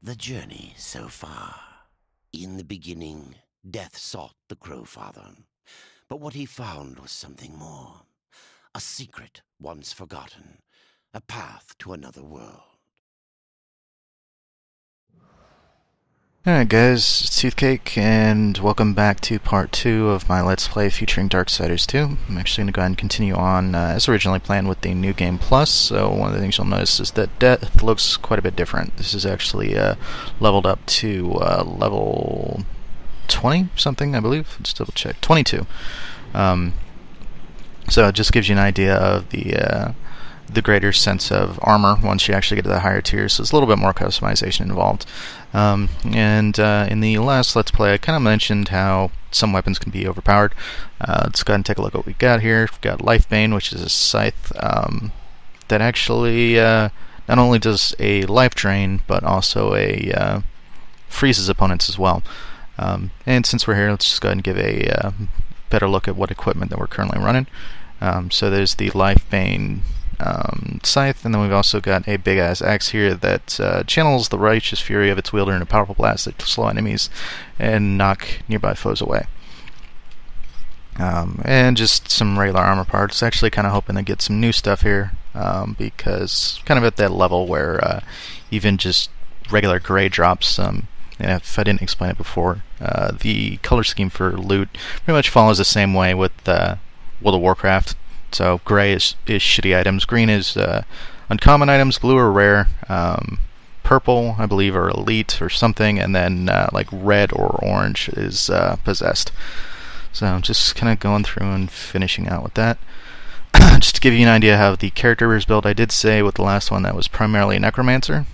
The journey so far. In the beginning, death sought the Crowfather. But what he found was something more. A secret once forgotten. A path to another world. Alright guys, it's Toothcake, and welcome back to part 2 of my Let's Play featuring Darksiders 2. I'm actually going to go ahead and continue on as originally planned with the New Game Plus, so one of the things you'll notice is that death looks quite a bit different. This is actually leveled up to level 20 something, I believe. Let's double check. 22. So it just gives you an idea of the greater sense of armor once you actually get to the higher tiers, so there's a little bit more customization involved. In the last Let's Play, I kind of mentioned how some weapons can be overpowered. Let's go ahead and take a look at what we got here. We've got Lifebane, which is a scythe that actually not only does a life drain, but also freezes opponents as well. And since we're here, let's just go ahead and give a better look at what equipment that we're currently running. So there's the Lifebane scythe, and then we've also got a big ass axe here that channels the righteous fury of its wielder in a powerful blast that slow enemies and knock nearby foes away. And just some regular armor parts. Actually kind of hoping to get some new stuff here, because kind of at that level where even just regular gray drops, and if I didn't explain it before, the color scheme for loot pretty much follows the same way with World of Warcraft. So gray is shitty items, green is uncommon items, blue are rare, purple I believe are elite or something, and then like red or orange is possessed. So I'm just kind of going through and finishing out with that. Just to give you an idea how the character is built, I did say with the last one that was primarily a necromancer.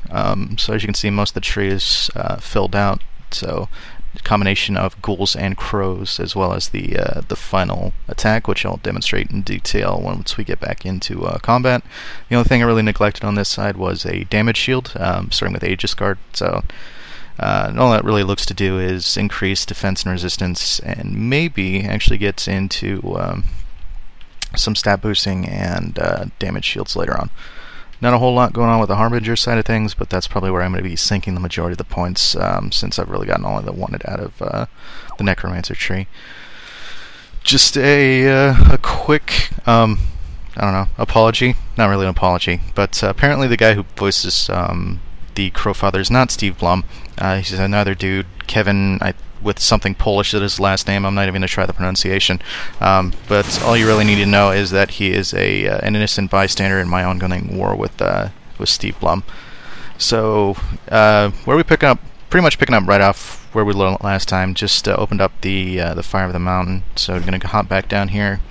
So as you can see, most of the tree is filled out. So a combination of ghouls and crows, as well as the final attack, which I'll demonstrate in detail once we get back into combat. The only thing I really neglected on this side was a damage shield, starting with Aegis Guard. So all that really looks to do is increase defense and resistance, and maybe actually gets into some stat boosting and damage shields later on. Not a whole lot going on with the Harbinger side of things, but that's probably where I'm going to be sinking the majority of the points, since I've really gotten all of the wanted out of the Necromancer tree. Just a quick, I don't know, apology. Not really an apology, but apparently the guy who voices the Crowfather is not Steve Blum. He's another dude, Kevin, with something Polish as his last name. I'm not even going to try the pronunciation. But all you really need to know is that he is an innocent bystander in my ongoing war with Steve Blum. So where we pick up, pretty much picking up right off where we learned last time. Just opened up the Fire of the Mountain. So we're going to hop back down here,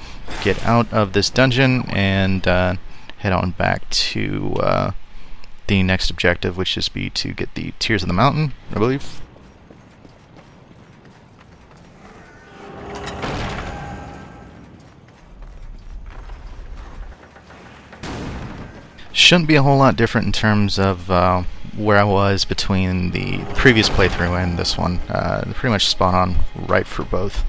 get out of this dungeon, and head on back to the next objective, which is to get the Tears of the Mountain, I believe. Shouldn't be a whole lot different in terms of where I was between the previous playthrough and this one. Pretty much spot on right for both.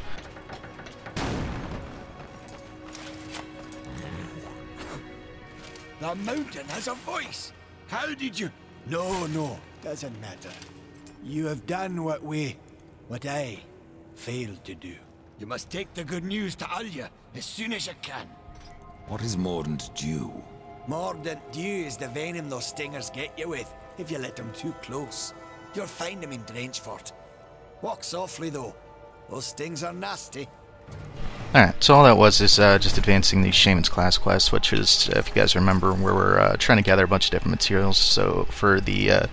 The mountain has a voice! How did you... No, doesn't matter. You have done what I failed to do. You must take the good news to Alya as soon as you can. What is Mordant due? Mordant dew is the venom those stingers get you with, if you let them too close. You'll find them in Drenchfort. Walk softly though. Those stings are nasty. Alright, so all that was is just advancing the Shaman's class quest, which is, if you guys remember, where we're trying to gather a bunch of different materials. So for the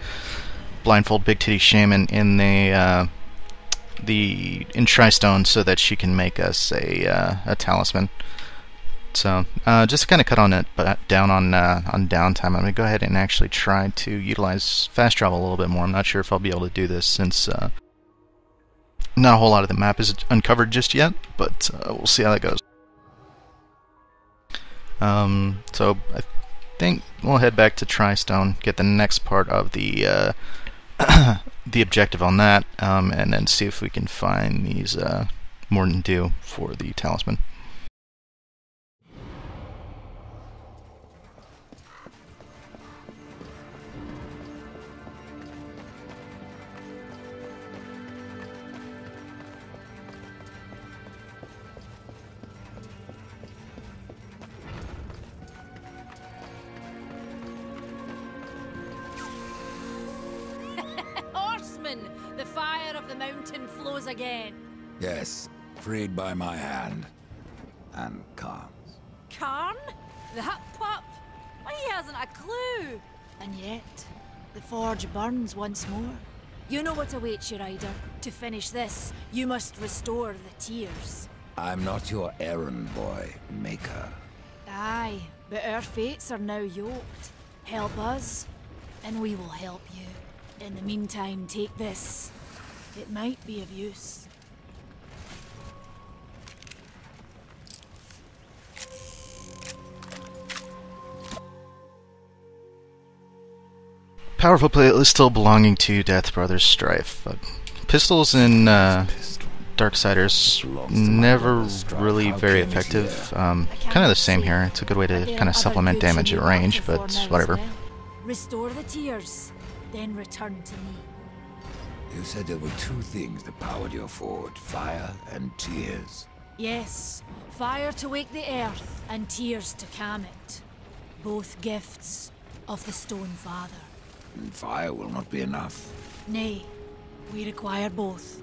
blindfold Big Titty Shaman in in Tristone, so that she can make us a talisman. So just to kind of cut on it, but down on downtime, I'm going to go ahead and actually try to utilize fast travel a little bit more. I'm not sure if I'll be able to do this since not a whole lot of the map is uncovered just yet, but we'll see how that goes. So I think we'll head back to Tristone, get the next part of the the objective on that, and then see if we can find these Mordant Dew for the talisman. talisman, the fire of the mountain flows again. Yes, freed by my hand. And Khan's. Karn? That pup? Why, he hasn't a clue. And yet, the forge burns once more. You know what awaits you, Ryder. To finish this, you must restore the tears. I'm not your errand boy, Maker. Aye, but our fates are now yoked. Help us, and we will help you. In the meantime, take this. It might be of use. Powerful playlist still belonging to Death Brothers Strife. Pistols in Darksiders never really very effective. Kind of the same here. It's a good way to kind of supplement damage at range, but whatever. Restore the tears, then return to me. You said there were two things that powered your forge, fire and tears. Yes, fire to wake the earth, and tears to calm it. Both gifts of the Stone Father. And fire will not be enough. Nay, we require both.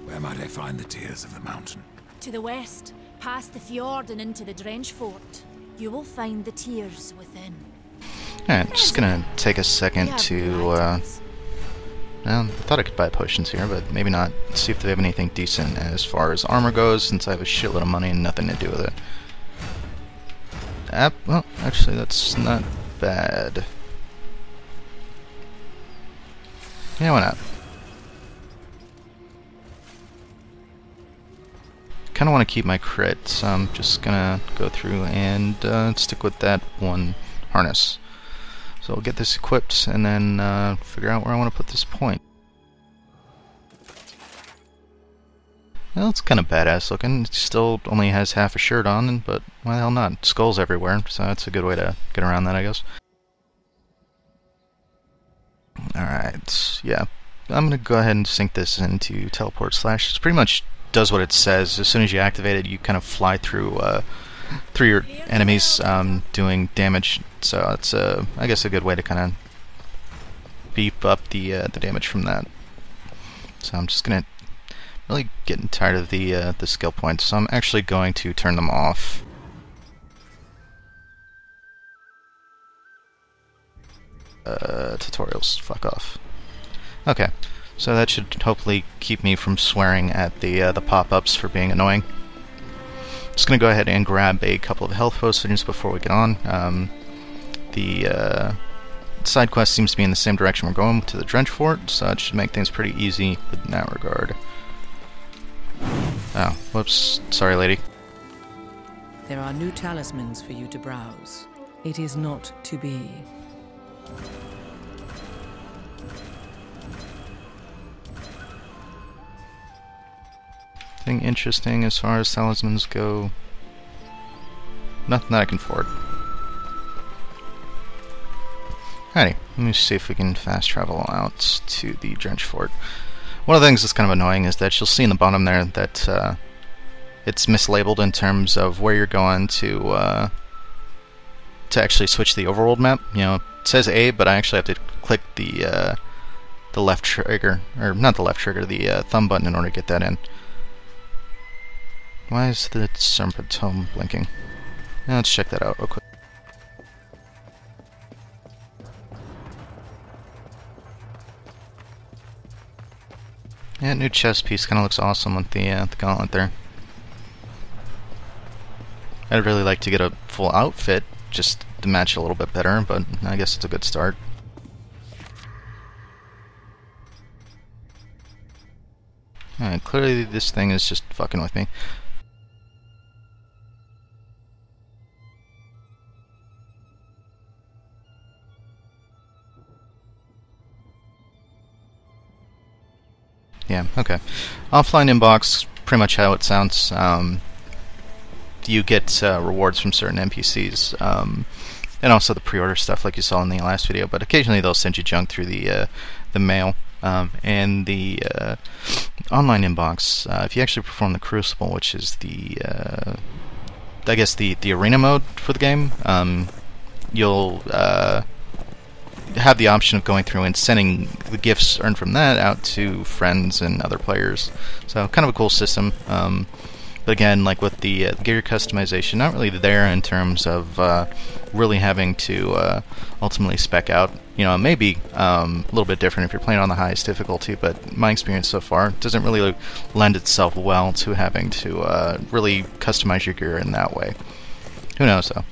Where might I find the tears of the mountain? To the west, past the fjord and into the Drench Fort, you will find the tears within. Alright, just gonna take a second to, well, I thought I could buy potions here, but maybe not. Let's see if they have anything decent as far as armor goes, since I have a shitload of money and nothing to do with it. Well, actually, that's not bad. Yeah, why not? Kind of want to keep my crit, so I'm just gonna go through and stick with that one harness. So I'll get this equipped and then figure out where I want to put this point. Well, it's kind of badass looking. It still only has half a shirt on, but why the hell not? Skulls everywhere, so that's a good way to get around that, I guess. Alright, yeah. I'm gonna go ahead and sync this into teleport slash. It pretty much does what it says. As soon as you activate it, you kind of fly through your enemies, doing damage. So it's I guess a good way to kind of beef up the damage from that. So I'm just gonna really getting tired of the skill points. So I'm actually going to turn them off. Tutorials, fuck off. Okay, so that should hopefully keep me from swearing at the pop-ups for being annoying. Just gonna go ahead and grab a couple of health potions before we get on. The side quest seems to be in the same direction we're going, to the Drench Fort, so it should make things pretty easy in that regard. Oh, whoops, sorry lady. There are new talismans for you to browse. It is not to be. Anything interesting as far as talismans go? Nothing that I can afford. Alrighty, let me see if we can fast travel out to the Drench Fort. One of the things that's kind of annoying is that you'll see in the bottom there that it's mislabeled in terms of where you're going to actually switch the overworld map. You know, it says A, but I actually have to click the left trigger, or not the left trigger, the thumb button in order to get that in. Why is the Serpentome blinking? Now let's check that out real quick. Yeah, new chest piece kind of looks awesome with the gauntlet there. I'd really like to get a full outfit just to match a little bit better, but I guess it's a good start. Alright, clearly this thing is just fucking with me. Yeah, okay. Offline inbox, pretty much how it sounds. You get rewards from certain NPCs, and also the pre-order stuff like you saw in the last video, but occasionally they'll send you junk through the mail. And the online inbox, if you actually perform the Crucible, which is the, I guess the arena mode for the game, you'll have the option of going through and sending the gifts earned from that out to friends and other players. So kind of a cool system. But again, like with the gear customization, not really there in terms of really having to ultimately spec out. You know, it may be a little bit different if you're playing on the highest difficulty, but my experience so far doesn't really lend itself well to having to really customize your gear in that way. Who knows, though?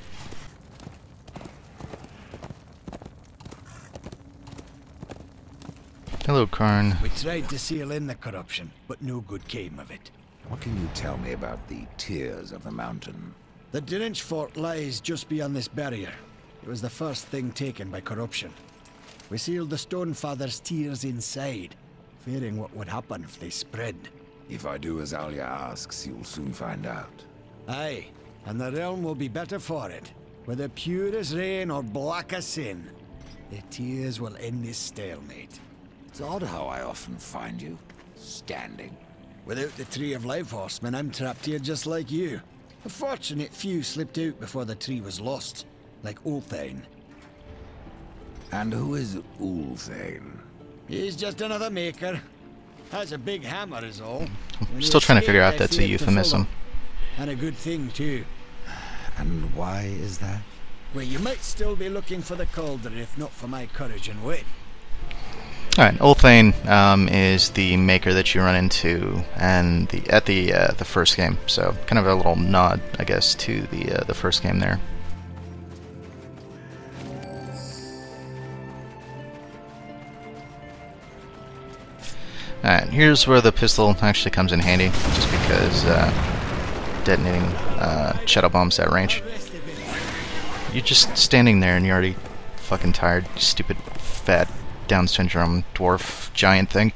Hello, Karn. We tried to seal in the corruption, but no good came of it. What can you tell me about the tiers of the mountain? The Drench fort lies just beyond this barrier. It was the first thing taken by corruption. We sealed the Stonefather's tiers inside, fearing what would happen if they spread. If I do as Alia asks, you'll soon find out. Aye, and the realm will be better for it. Whether pure as rain or black as sin, the tears will end this stalemate. It's odd how I often find you standing. Without the Tree of Life Horseman, I'm trapped here just like you. A fortunate few slipped out before the tree was lost, like Ulthane. And who is Ulthane? He's just another maker. Has a big hammer is all. I'm still trying to figure out if that's a euphemism. And a good thing too. And why is that? Well, you might still be looking for the cauldron if not for my courage and wit. Alright, Ulthane is the maker that you run into and at the first game, so kind of a little nod, I guess, to the first game there. Alright, here's where the pistol actually comes in handy, just because detonating shadow bombs at range. You're just standing there and you're already fucking tired, you stupid fat Down syndrome dwarf giant thing.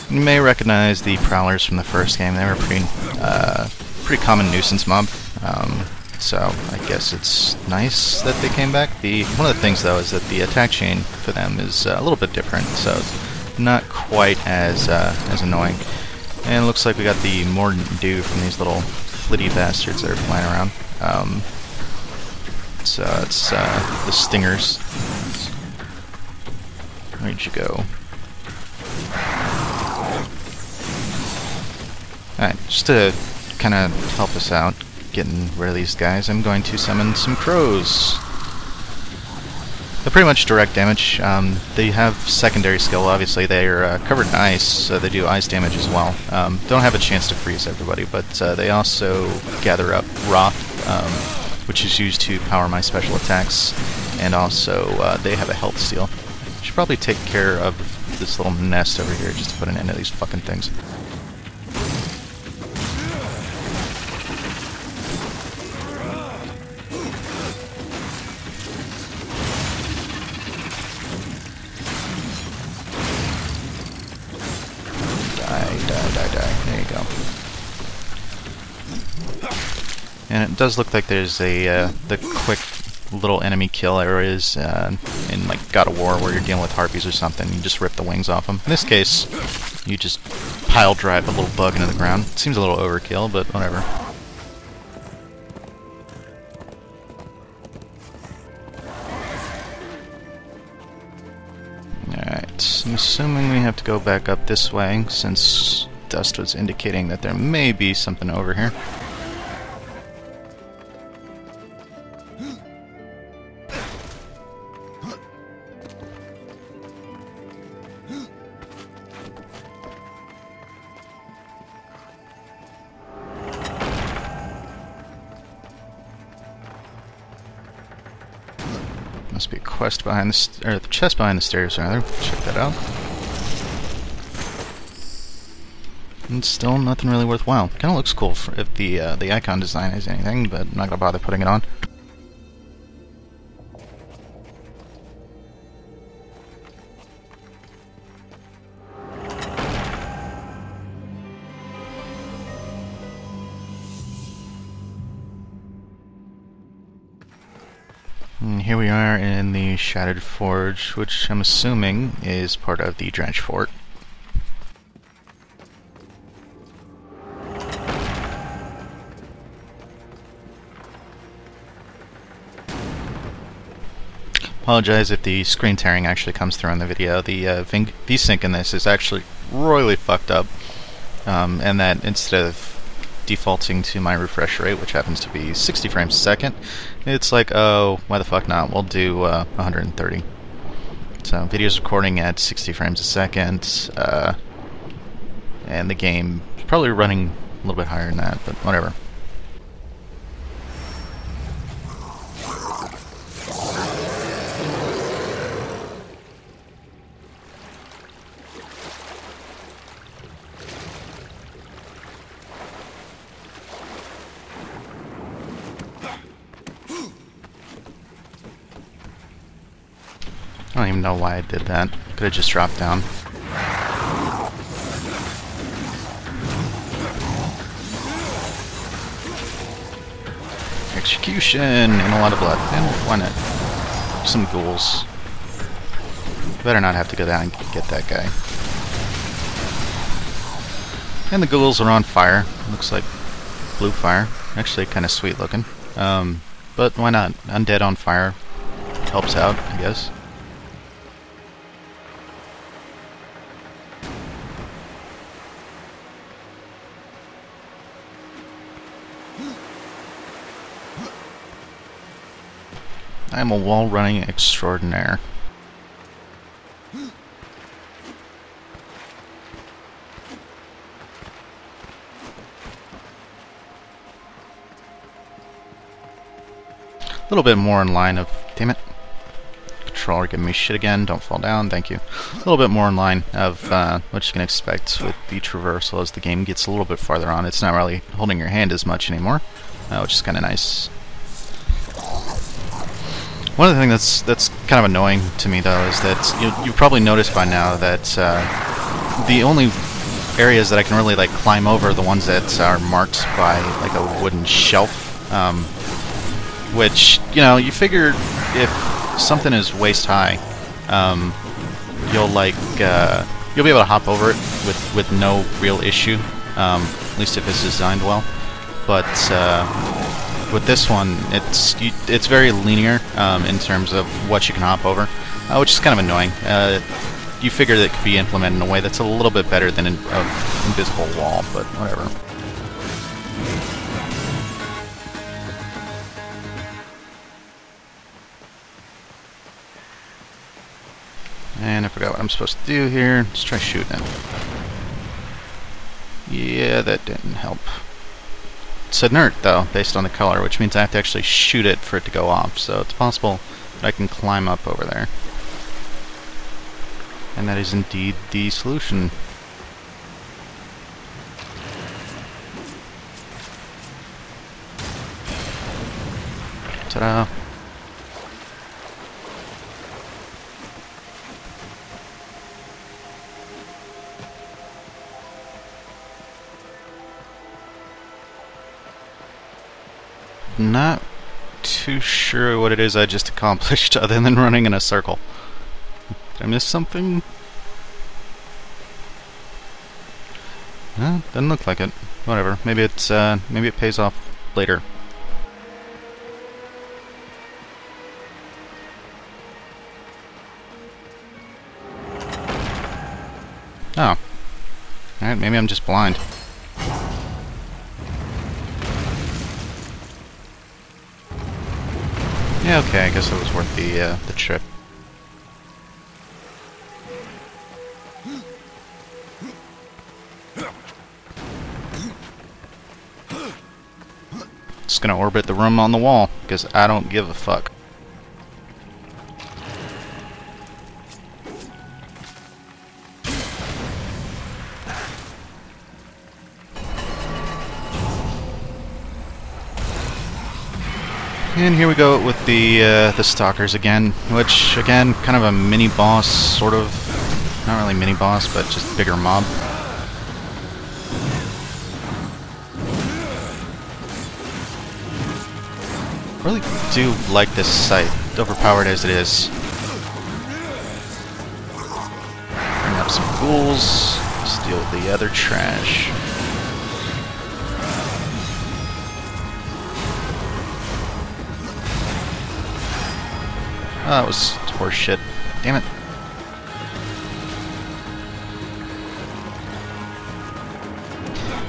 You may recognize the prowlers from the first game. They were a pretty common nuisance mob. So I guess it's nice that they came back. One of the things though is that the attack chain for them is a little bit different, so it's not quite as annoying. And it looks like we got the Mordant Dew from these little flitty bastards that are flying around. So it's the stingers. Where'd you go? Alright, just to kind of help us out getting rid of these guys, I'm going to summon some crows. They're pretty much direct damage. They have secondary skill, obviously. They're covered in ice, so they do ice damage as well. Don't have a chance to freeze everybody, but they also gather up Wrath, which is used to power my special attacks, and also they have a health steal. I should probably take care of this little nest over here just to put an end to these fucking things. Die. There you go. And it does look like there's the quick little enemy kill areas in like God of War where you're dealing with harpies or something. You just rip the wings off them. In this case, you just pile drive a little bug into the ground. It seems a little overkill, but whatever. Alright, I'm assuming we have to go back up this way since Dust was indicating that there may be something over here. Must be a quest behind the chest behind the stairs, rather. Check that out. And still nothing really worthwhile. Kind of looks cool if the icon design is anything, but I'm not gonna bother putting it on. And here we are in the Shattered Forge, which I'm assuming is part of the Drench Fort. Apologize if the screen tearing actually comes through in the video. The VSync in this is actually royally fucked up, and that instead of defaulting to my refresh rate, which happens to be 60 frames a second, it's like, oh, why the fuck not? We'll do 130. So video's recording at 60 frames a second, and the game is probably running a little bit higher than that, but whatever. I don't even know why I did that. Could have just dropped down. Execution and a lot of blood. And why not? Some ghouls. Better not have to go down and get that guy. And the ghouls are on fire. Looks like blue fire. Actually kind of sweet looking. But why not? Undead on fire helps out, I guess. I am a wall running extraordinaire. A little bit more in line of... Damn it. Controller giving me shit again. Don't fall down. Thank you. A little bit more in line of what you can expect with the traversal as the game gets a little bit farther on. It's not really holding your hand as much anymore, which is kind of nice. One of the things that's kind of annoying to me, though, is that you've probably noticed by now that the only areas that I can really like climb over are the ones that are marked by like a wooden shelf, which, you know, you figure if something is waist high, you'll be able to hop over it with no real issue, at least if it's designed well. But with this one, it's very linear in terms of what you can hop over, which is kind of annoying. You figure that it could be implemented in a way that's a little bit better than an invisible wall, but whatever. And I forgot what I'm supposed to do here. Let's try shooting it. Yeah, that didn't help. It's inert, though, based on the color, which means I have to actually shoot it for it to go off, so it's possible that I can climb up over there. And that is indeed the solution. Ta-da! Not too sure what it is I just accomplished other than running in a circle. Did I miss something? No, doesn't look like it. Whatever. Maybe it's maybe it pays off later. Oh. Alright, maybe I'm just blind. Yeah, okay, I guess it was worth the trip. Just gonna orbit the room on the wall, because I don't give a fuck. And here we go with the stalkers again, which again, kind of a mini boss, sort of. Not really mini boss, but just bigger mob. I really do like this site. overpowered as it is. Bring up some ghouls. Steal the other trash. Oh, that was horse shit. Damn it.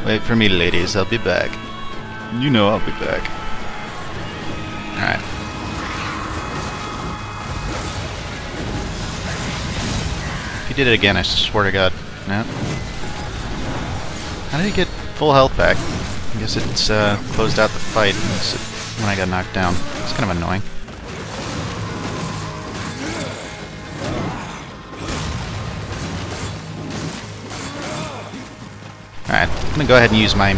Wait for me, ladies. I'll be back. You know I'll be back. Alright. If he did it again, I swear to God. No. How did he get full health back? I guess it's closed out the fight when I got knocked down. It's kind of annoying. Alright, I'm gonna go ahead and use my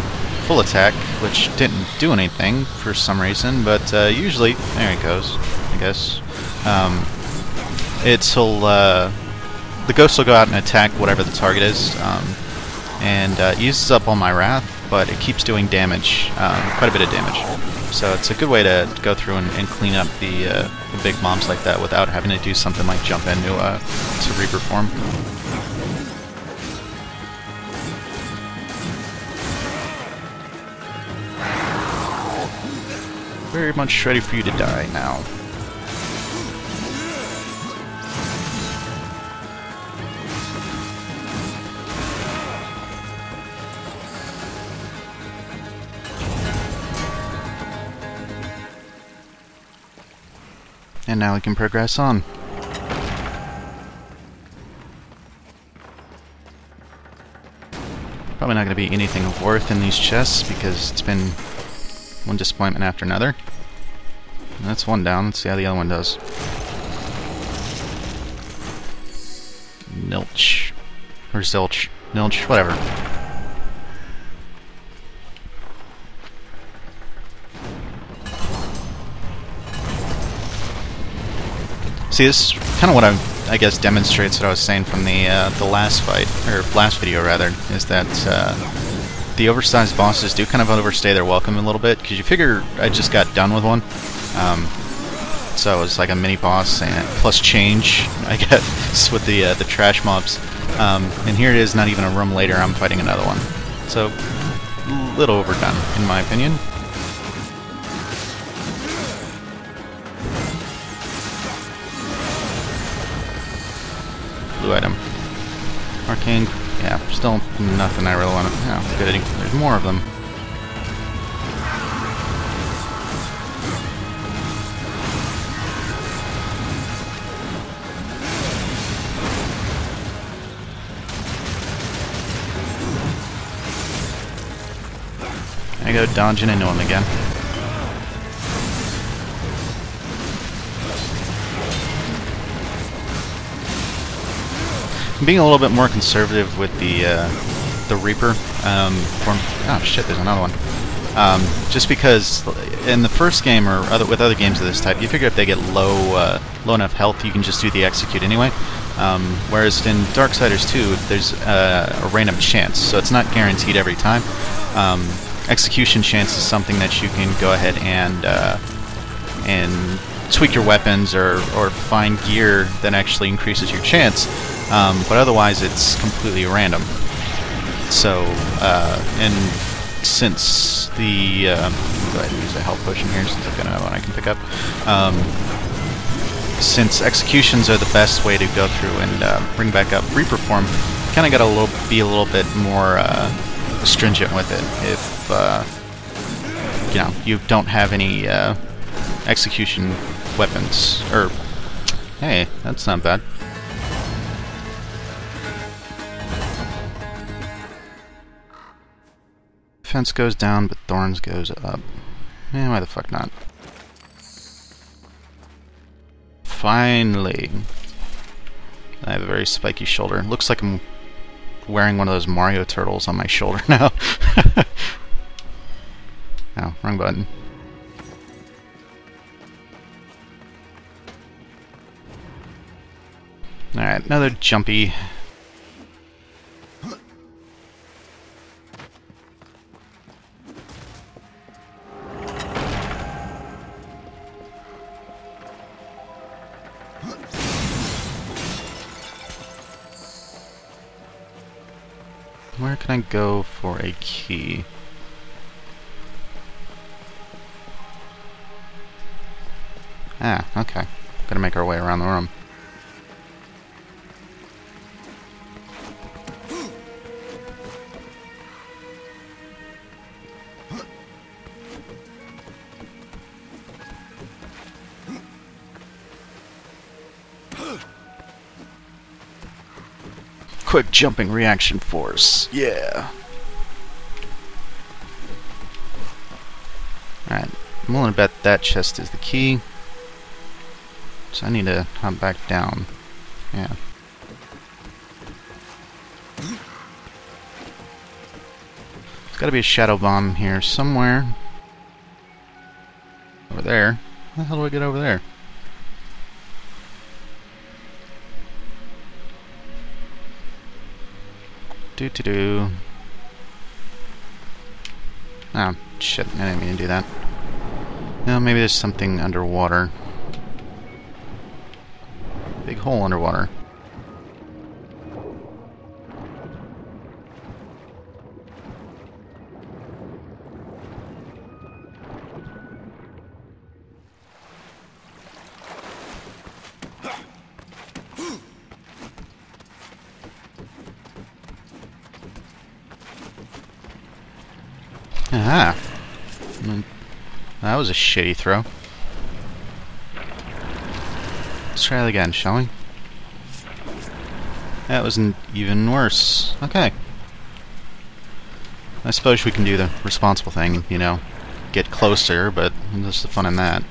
full attack, which didn't do anything for some reason, but usually, there it goes, I guess. The ghost will go out and attack whatever the target is, and uses up all my wrath, but it keeps doing damage, quite a bit of damage. So it's a good way to go through and clean up the big mobs like that without having to do something like jump into to Reaper form. Very much ready for you to die now. And now we can progress on. Probably not going to be anything of worth in these chests because it's been one disappointment after another. That's one down. Let's see how the other one does. Nilch. Or zilch. Nilch. Whatever. See, this is kind of what I guess demonstrates what I was saying from the last fight, or last video rather, is that the oversized bosses do kind of overstay their welcome a little bit, because you figure I just got done with one. So it was like a mini boss and plus change, I guess, with the trash mobs. And here it is, not even a room later, I'm fighting another one. So, a little overdone, in my opinion. Blue item. Arcane. Yeah, still nothing I really want to... Oh, good. There's more of them. I go dodging into him again. I'm being a little bit more conservative with the Reaper. Oh shit, there's another one. Just because in the first game or with other games of this type, you figure if they get low enough health, you can just do the execute anyway. Whereas in Darksiders 2, there's a random chance, so it's not guaranteed every time. Execution chance is something that you can go ahead and tweak your weapons or find gear that actually increases your chance, but otherwise it's completely random. So, and since the go ahead and use a health potion here since I've got another one I can pick up. Since executions are the best way to go through and bring back up Reaper form, you kind of got to be a little bit more stringent with it. If you know, you don't have any execution weapons, or hey, that's not bad. Defense goes down, but Thorns goes up. Eh, why the fuck not? Finally, I have a very spiky shoulder. Looks like I'm wearing one of those Mario turtles on my shoulder now. Oh, wrong button. Alright, another jumpy. Where can I go for a key? Ah, okay. Gotta make our way around the room. Quick jumping reaction force. Yeah. Alright. I'm willing to bet that chest is the key. So I need to hop back down. Yeah. There's gotta be a shadow bomb here somewhere. Over there. How the hell do I get over there? Do. Oh, shit. I didn't mean to do that. No, maybe there's something underwater. Big hole underwater. Aha! That was a shitty throw. Let's try it again, shall we? That was even worse. Okay. I suppose we can do the responsible thing, you know, get closer, but what's the fun in that?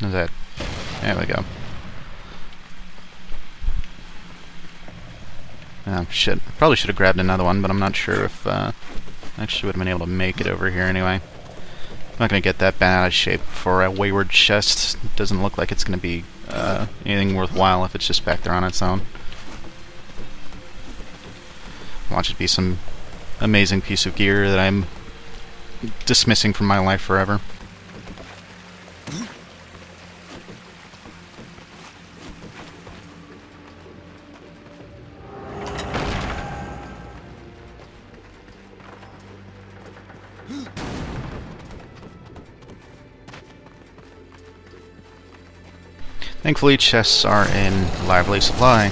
How's that? There we go. Oh, shit. I probably should have grabbed another one, but I'm not sure if I actually would have been able to make it over here anyway. I'm not going to get that bent out of shape for a wayward chest. It doesn't look like it's going to be anything worthwhile if it's just back there on its own. Watch it be some amazing piece of gear that I'm dismissing from my life forever. Thankfully, chests are in lively supply.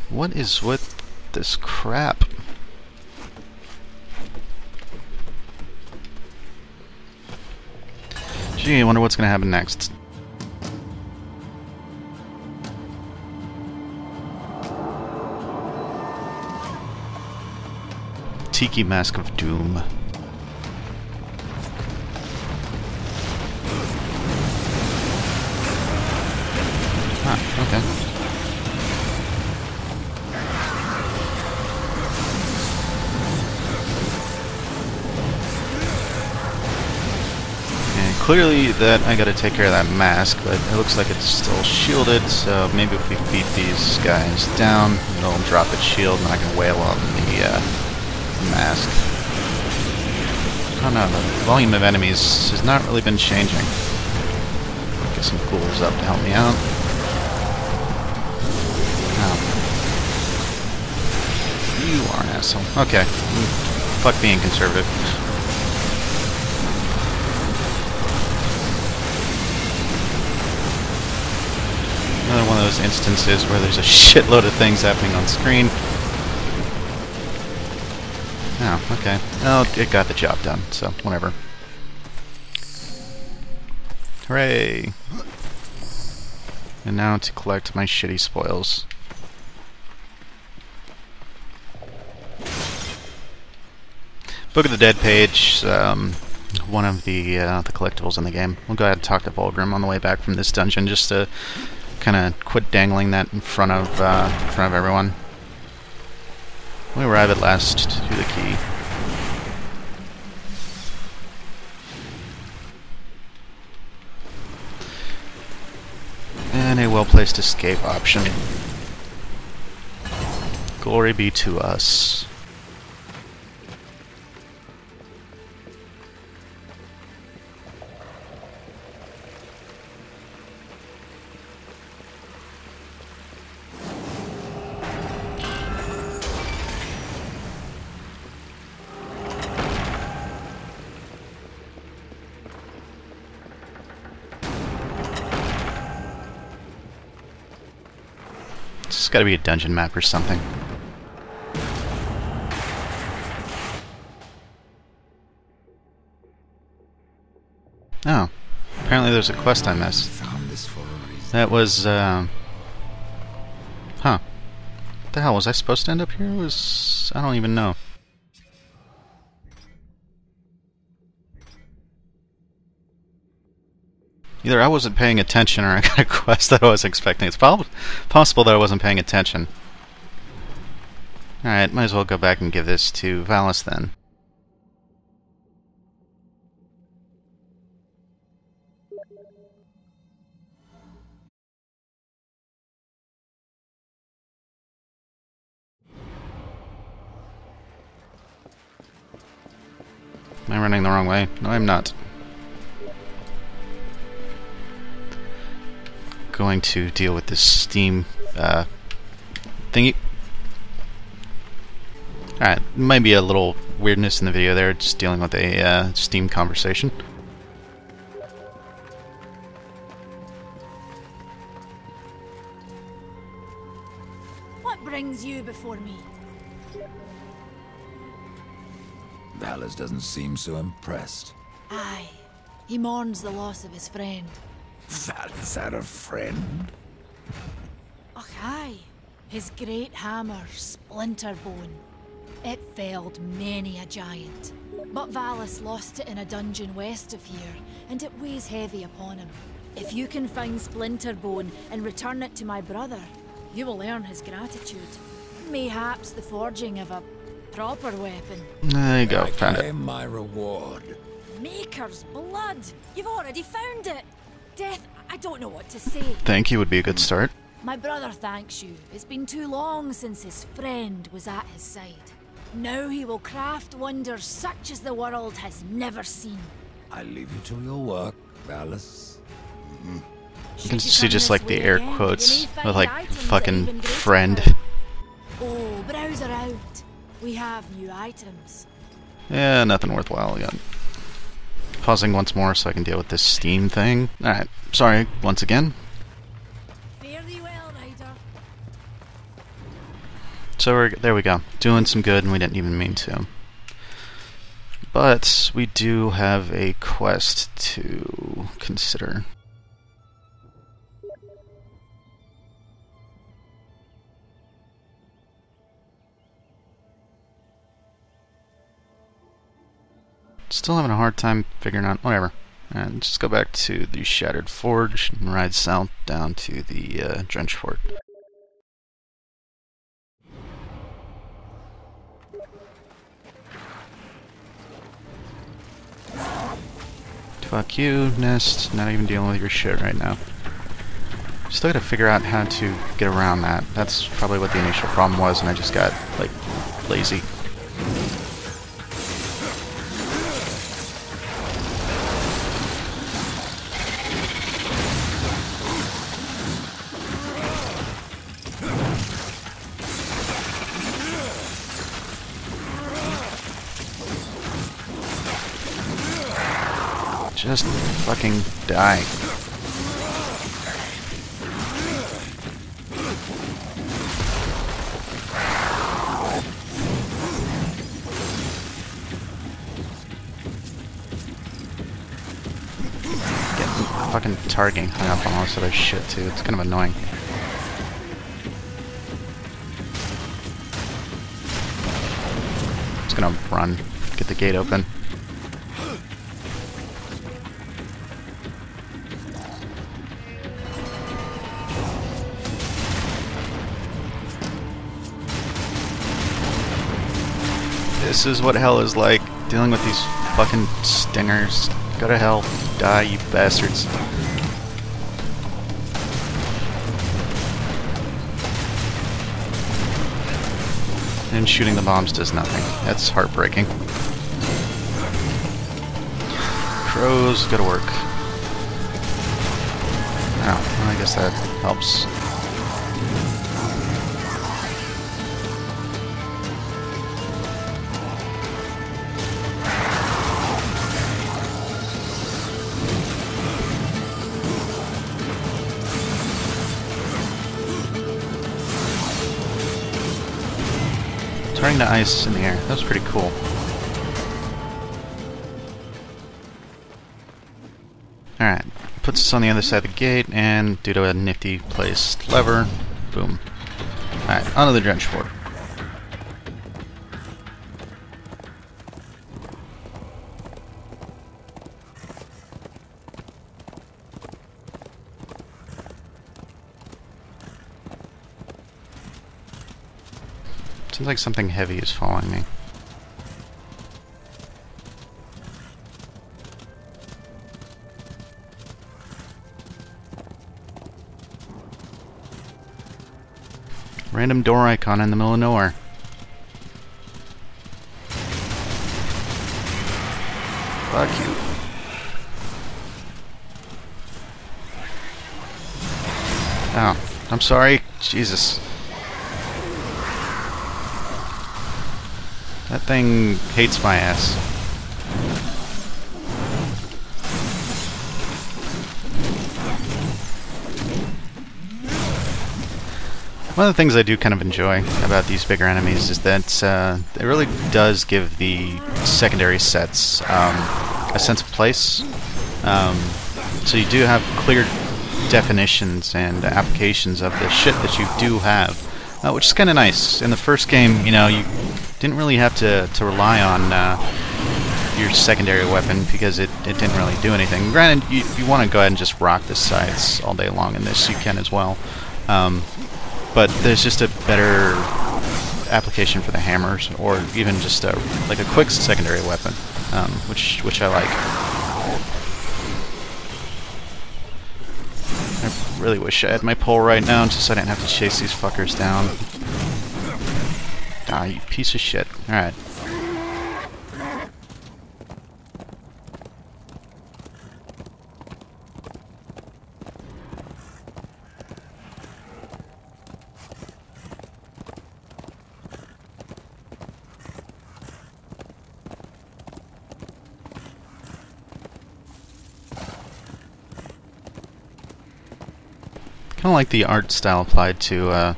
What is with this crap? Gee, I wonder what's gonna happen next. Tiki Mask of Doom. Okay. And clearly that I gotta take care of that mask, but it looks like it's still shielded, so maybe if we beat these guys down, it'll drop its shield and I can wail on the mask. I don't know, the volume of enemies has not really been changing. Get some ghouls up to help me out. You are an asshole. Okay. Fuck being conservative. Another one of those instances where there's a shitload of things happening on screen. Oh, okay. Oh, it got the job done, so whatever. Hooray! And now to collect my shitty spoils. Book of the Dead page, one of the collectibles in the game. We'll go ahead and talk to Volgrim on the way back from this dungeon, just to kind of quit dangling that in front of everyone. We arrive at last to the key. And a well-placed escape option. Glory be to us. got to be a dungeon map or something. Oh, apparently there's a quest I missed. Found this for a reason. That was, huh. What the hell, was I supposed to end up here? I don't even know. Either I wasn't paying attention or I got a quest that I wasn't expecting. It's possible that I wasn't paying attention. Alright, might as well go back and give this to Valis then. Am I running the wrong way? No, I'm not. Going to deal with this Steam thingy. Alright, might be a little weirdness in the video there, just dealing with a Steam conversation. What brings you before me? Valis doesn't seem so impressed. Aye. He mourns the loss of his friend. Valis had a friend? Och, aye. His great hammer, Splinterbone. It felled many a giant. But Valis lost it in a dungeon west of here, and it weighs heavy upon him. If you can find Splinterbone and return it to my brother, you will earn his gratitude. Mayhaps the forging of a proper weapon. There you go, I found it. claim my reward. Maker's blood! You've already found it! Death, I don't know what to say. Thank you would be a good start. My brother thanks you. It's been too long since his friend was at his side. Now he will craft wonders such as the world has never seen. I leave you to your work, Valis. You can see just like the air quotes with like fucking friend. Oh, browse around. We have new items. Yeah, nothing worthwhile yet. Pausing once more so I can deal with this Steam thing. Alright, sorry once again. Fare thee well, Ryder. So there we go. Doing some good and we didn't even mean to. But we do have a quest to consider. Still having a hard time figuring out whatever. And just go back to the Shattered Forge and ride south down to the Drench Fort. Fuck you, Nest. Not even dealing with your shit right now. Still gotta figure out how to get around that. That's probably what the initial problem was, and I just got, like, lazy. Just fucking die. Fucking targeting hung up on all this other shit too. It's kind of annoying. Just gonna run, get the gate open. This is what hell is like, dealing with these fucking stingers. Go to hell. Die, you bastards. And shooting the bombs does nothing. That's heartbreaking. Crows, go to work. Oh, well, I guess that helps. turning to ice in the air. That was pretty cool. Alright, puts us on the other side of the gate, and due to a nifty placed lever, boom. Alright, onto the drench fort. Seems like something heavy is following me. Random door icon in the middle of nowhere. Fuck you. Oh, I'm sorry. Jesus. That thing hates my ass. One of the things I do kind of enjoy about these bigger enemies is that it really does give the secondary sets a sense of place. So you do have clear definitions and applications of the shit that you do have, which is kind of nice. In the first game, you know, you didn't really have to rely on your secondary weapon because it didn't really do anything. Granted, you want to go ahead and just rock the sides all day long in this, you can as well. But there's just a better application for the hammers, or even just like a quick secondary weapon, which I like. I really wish I had my pole right now, just so I didn't have to chase these fuckers down. Ah, you piece of shit. Alright. Kind of like the art style applied to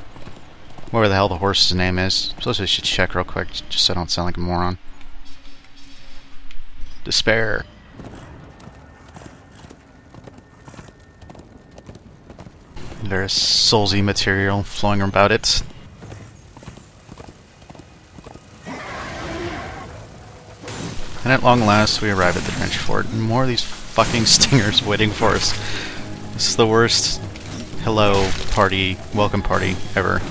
whatever the hell the horse's name is. Suppose I should check real quick, just so I don't sound like a moron. Despair. There's soulsy material flowing about it. And at long last, we arrive at the drench fort, and more of these fucking stingers waiting for us. This is the worst hello party, welcome party ever.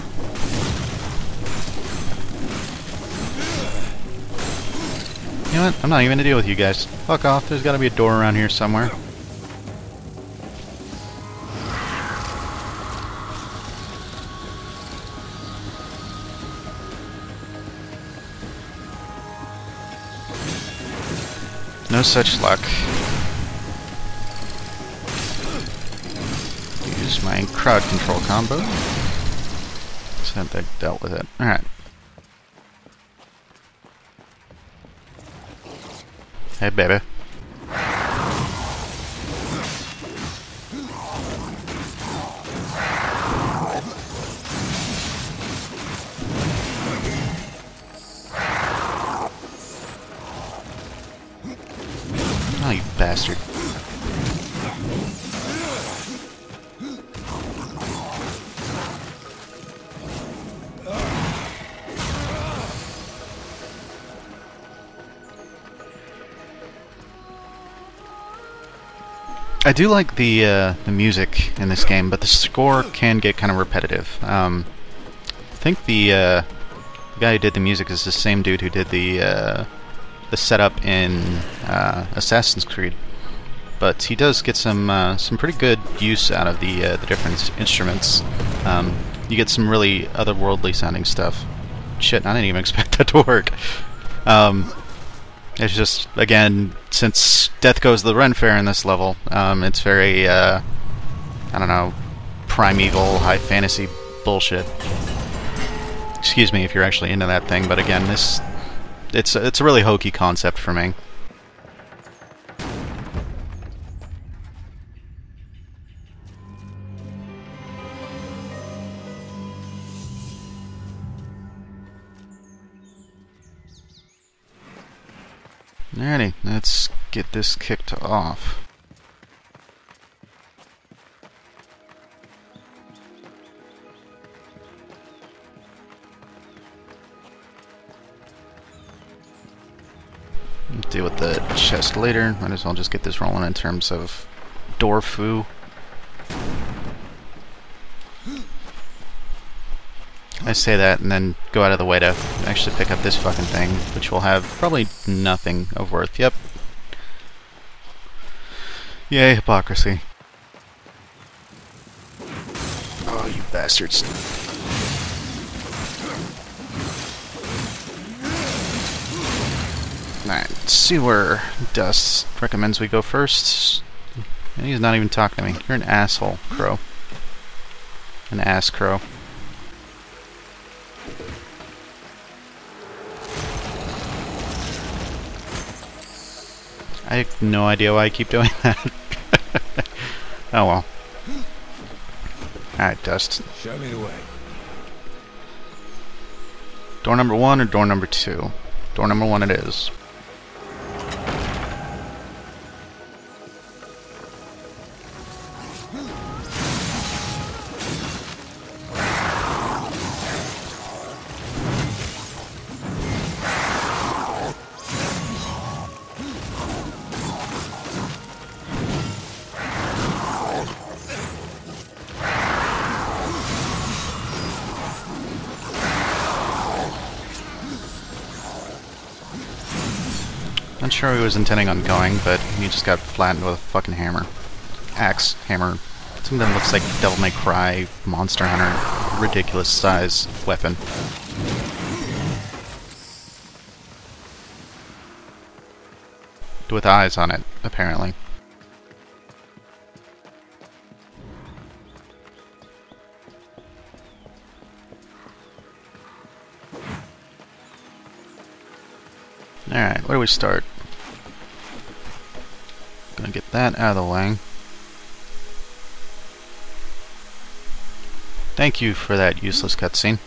You know what? I'm not even gonna deal with you guys. Fuck off. There's gotta be a door around here somewhere. No such luck. Use my crowd control combo. So that dealt with it. Alright. Hey, baby. Oh, you bastard. I do like the music in this game, but the score can get kind of repetitive. I think the guy who did the music is the same dude who did the setup in Assassin's Creed, but he does get some pretty good use out of the different instruments. You get some really otherworldly sounding stuff. Shit, I didn't even expect that to work. It's just, again, since death goes to the renfair in this level, it's very, I don't know, primeval, high fantasy bullshit. Excuse me if you're actually into that thing, but again, it's a really hokey concept for me. Alrighty, let's get this kicked off. Deal with the chest later. Might as well just get this rolling in terms of door foo. I say that and then go out of the way to actually pick up this fucking thing, which will have probably nothing of worth. Yep. Yay, hypocrisy. Oh, you bastards. Alright, let's see where Dust recommends we go first. And he's not even talking to me. You're an asshole, Crow. An ass crow. I have no idea why I keep doing that. Oh well. Alright, Dust. Show me the way. Door number 1 or door number 2? Door number 1 it is. Not sure he was intending on going, but he just got flattened with a fucking hammer. Axe, hammer. Something that looks like Devil May Cry, Monster Hunter, ridiculous size weapon. With eyes on it, apparently. Alright, where do we start? Gonna get that out of the way. Thank you for that useless cutscene.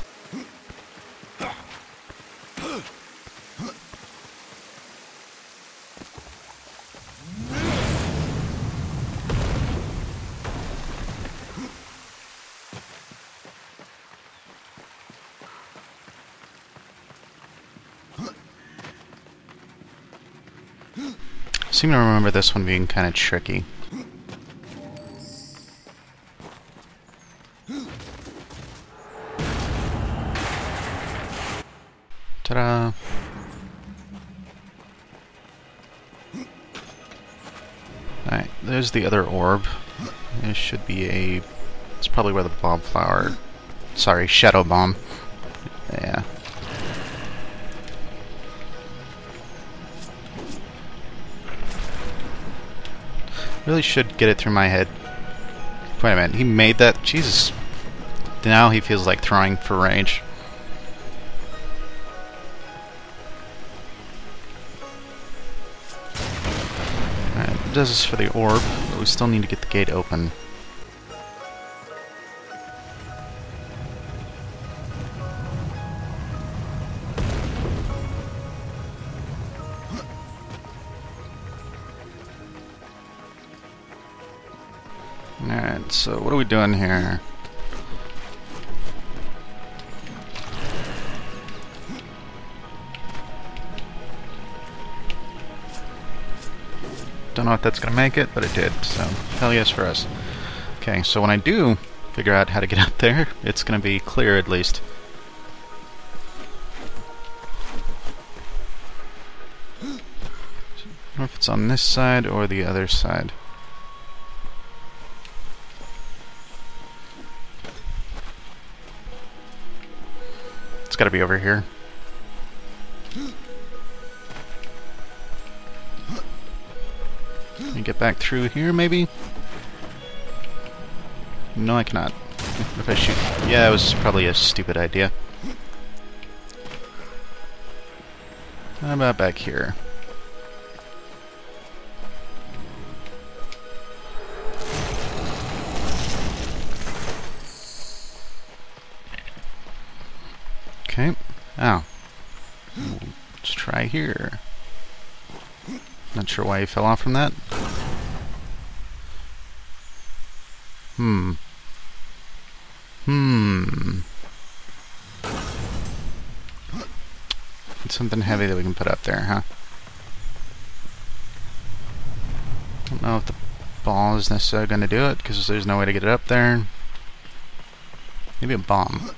I seem to remember this one being kind of tricky. Ta-da! Alright, there's the other orb. There should be a... It's probably where the bomb flower... Sorry, shadow bomb. Yeah. Really should get it through my head. Wait a minute, he made that? Jesus. Now he feels like throwing for range. Alright, it does this for the orb, but we still need to get the gate open. Alright, so what are we doing here? Don't know if that's gonna make it, but it did, so hell yes for us. Okay, so when I do figure out how to get up there, it's gonna be clear at least. I don't know if it's on this side or the other side. It's gotta be over here. Can I get back through here, maybe? No, I cannot. If I shoot... Yeah, it was probably a stupid idea. How about back here? Okay. Oh. Let's try here. Not sure why he fell off from that. It's something heavy that we can put up there, huh? I don't know if the ball is necessarily going to do it, because there's no way to get it up there. Maybe a bomb.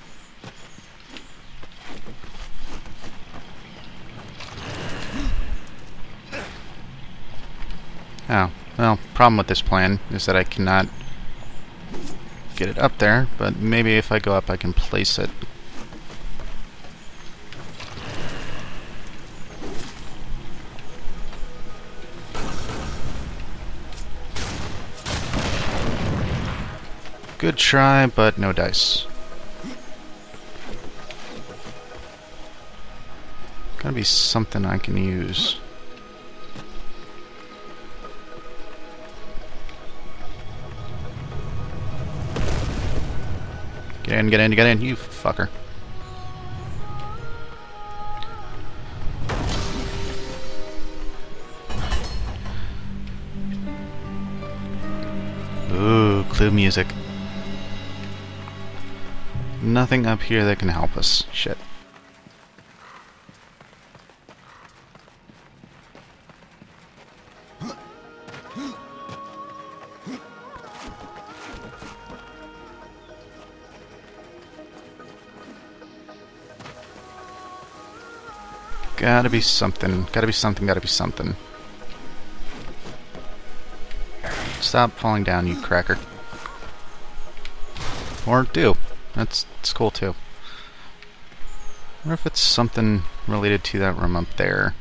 Oh, well, problem with this plan is that I cannot get it up there, but maybe if I go up I can place it. Good try, but no dice. Gotta be something I can use. Get in, get in, get in, you fucker. Ooh, clue music. Nothing up here that can help us. Shit. Gotta be something. Gotta be something. Gotta be something. Stop falling down, you cracker. Or do. That's cool too. I wonder if it's something related to that room up there.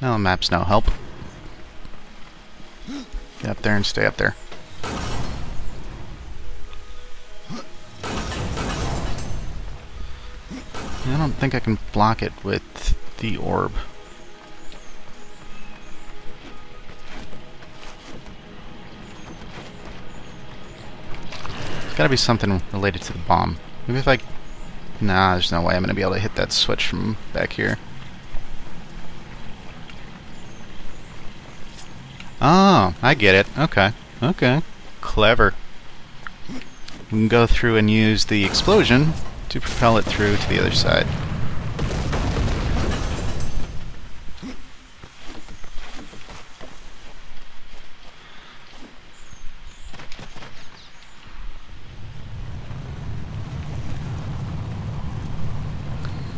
No, the map's no help. Get up there and stay up there. I don't think I can block it with the orb. There's gotta be something related to the bomb. Maybe if I... Nah, there's no way I'm gonna be able to hit that switch from back here. Oh, I get it. Okay. Okay. Clever. We can go through and use the explosion to propel it through to the other side.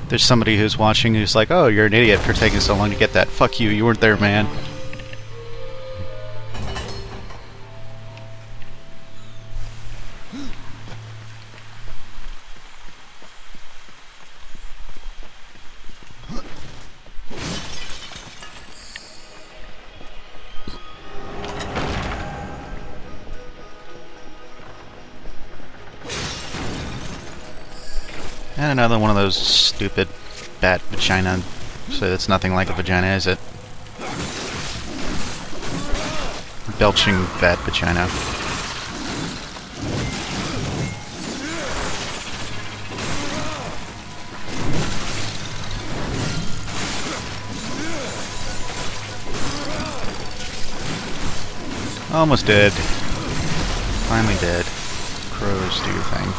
There's somebody who's watching who's like, oh, you're an idiot for taking so long to get that. Fuck you, you weren't there, man. And another one of those stupid bat vagina. So that's nothing like a vagina, is it? Belching bat vagina. Almost dead. Finally dead. Crows, do your thing.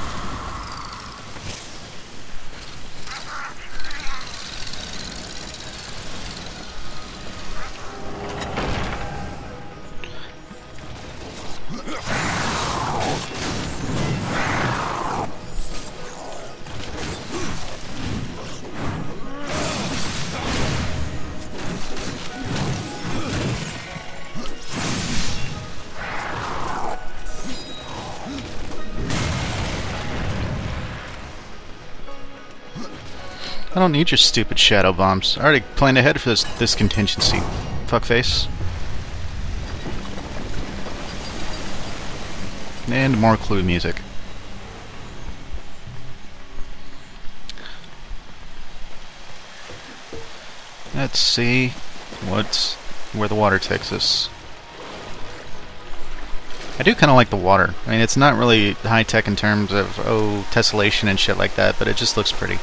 I don't need your stupid shadow bombs. I already planned ahead for this contingency. Fuckface. And more clue music. Let's see where the water takes us. I do kind of like the water. I mean, it's not really high-tech in terms of, oh, tessellation and shit like that, but it just looks pretty.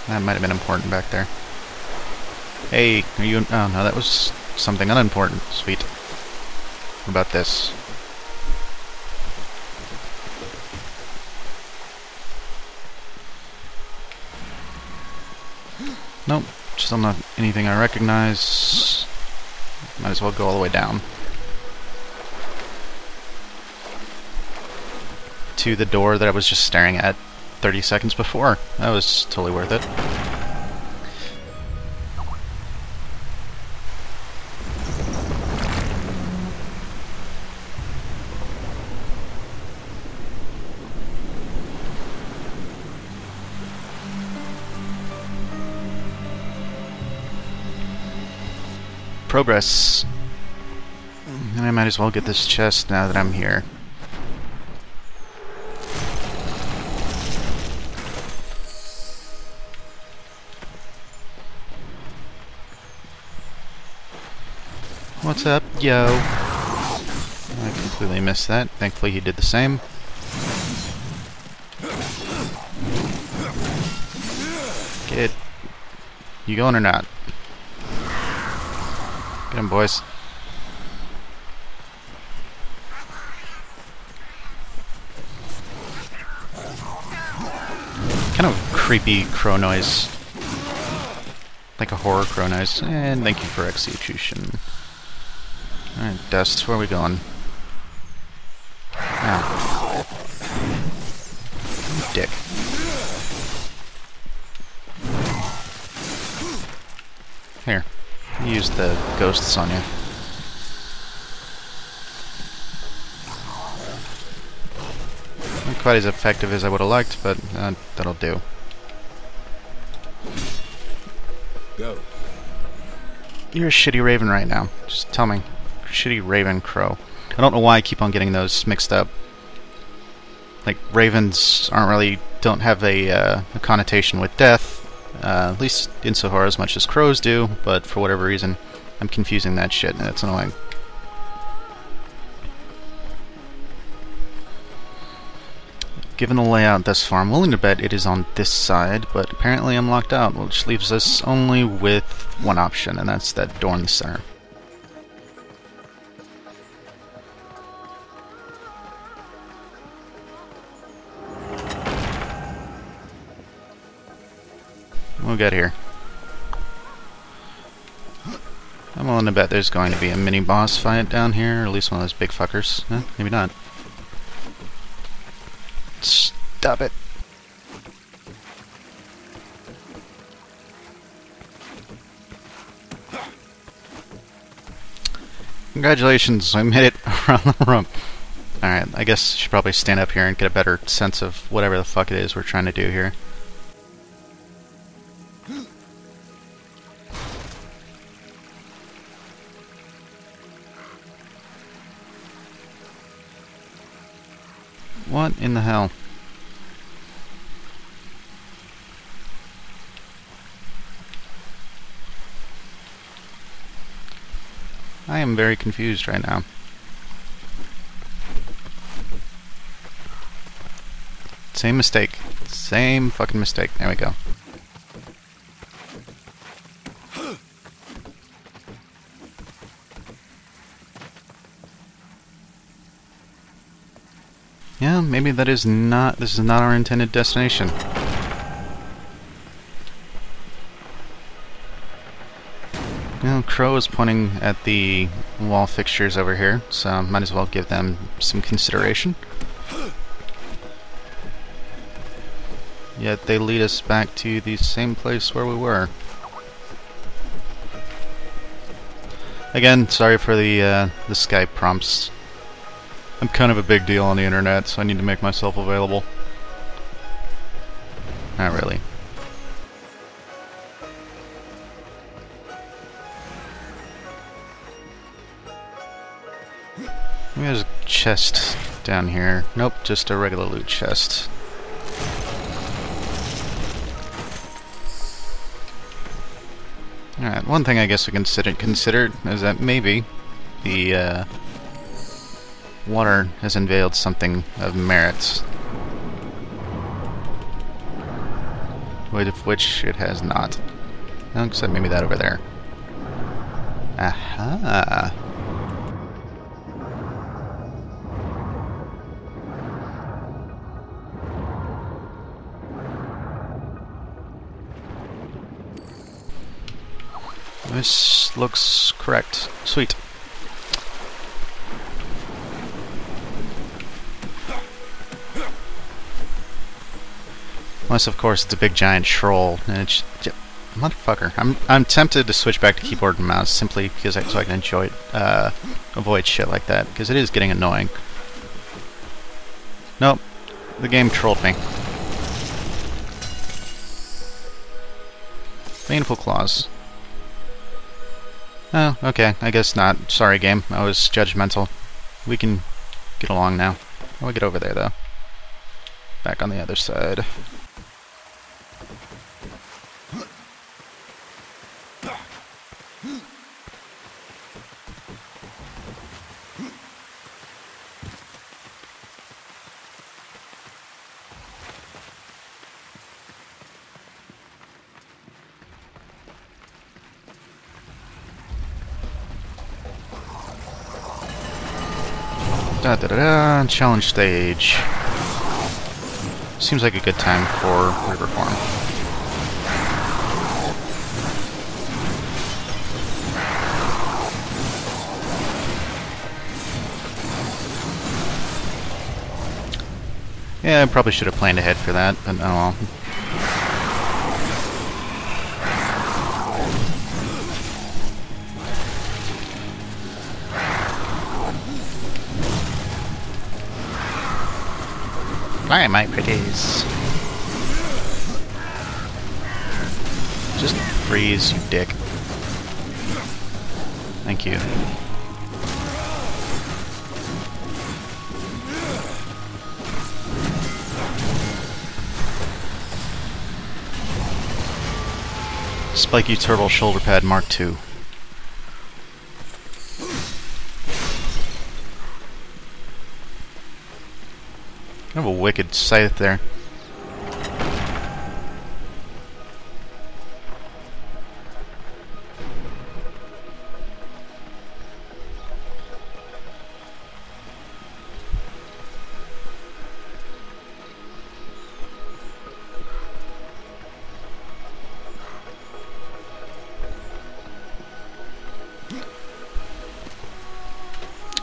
That might have been important back there. Hey, are you... Oh, no, that was something unimportant. Sweet. What about this? Nope. Still not anything I recognize. Might as well go all the way down. To the door that I was just staring at 30 seconds before. That was totally worth it. Progress. And I might as well get this chest now that I'm here. What's up, yo? I completely missed that. Thankfully he did the same. Get... You going or not? Get him, boys. Kind of creepy crow noise. Like a horror crow noise. And thank you for execution. Alright, Dust, where are we going? Ah. You dick. Here. Use the ghosts on you. Not quite as effective as I would have liked, but that'll do. Go. You're a shitty raven right now. Just tell me. Shitty raven crow. I don't know why I keep on getting those mixed up. Like, ravens don't have a connotation with death. At least insofar as much as crows do, but for whatever reason, I'm confusing that shit, and it's annoying. Given the layout thus far, I'm willing to bet it is on this side, but apparently I'm locked out, which leaves us only with one option, and that's that door in the center. What we got here? I'm willing to bet there's going to be a mini boss fight down here, or at least one of those big fuckers. Maybe not. Stop it. Congratulations, I made it around the room. Alright, I guess I should probably stand up here and get a better sense of whatever the fuck it is we're trying to do here. What in the hell? I am very confused right now. Same mistake. Same fucking mistake. There we go. Yeah, maybe this is not our intended destination. Well, Crow is pointing at the wall fixtures over here, so might as well give them some consideration. Yet they lead us back to the same place where we were. Again, sorry for the Skype prompts. I'm kind of a big deal on the internet, so I need to make myself available. Not really. Maybe there's a chest down here. Nope, just a regular loot chest. Alright, one thing I guess we considered is that maybe the water has unveiled something of merit. which it has not. Except maybe that over there. Aha! This looks correct. Sweet. Unless, of course, it's a big giant troll, and it's motherfucker. I'm tempted to switch back to keyboard and mouse simply because so I can enjoy avoid shit like that, because it is getting annoying. Nope, the game trolled me. Painful claws. Oh, okay, I guess not. Sorry, game. I was judgmental. We can get along now. I'll get over there, though. Back on the other side. Challenge stage. Seems like a good time for river form. Yeah, I probably should have planned ahead for that, but oh well. Fly, my pretties. Just freeze, you dick. Thank you. Spiky Turtle Shoulder Pad Mark II. Kind of a wicked scythe there.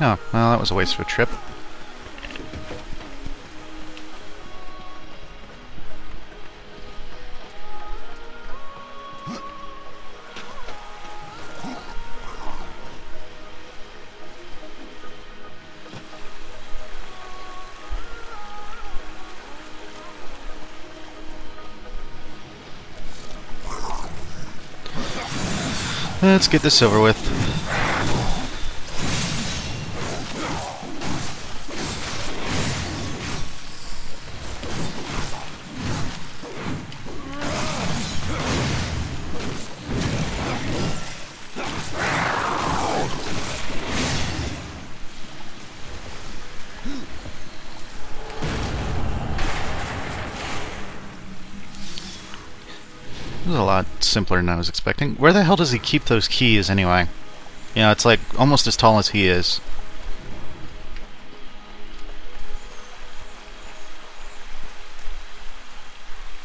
Oh, well, that was a waste of a trip. Let's get this over with. This is a lot simpler than I was expecting. Where the hell does he keep those keys anyway? You know, it's like almost as tall as he is.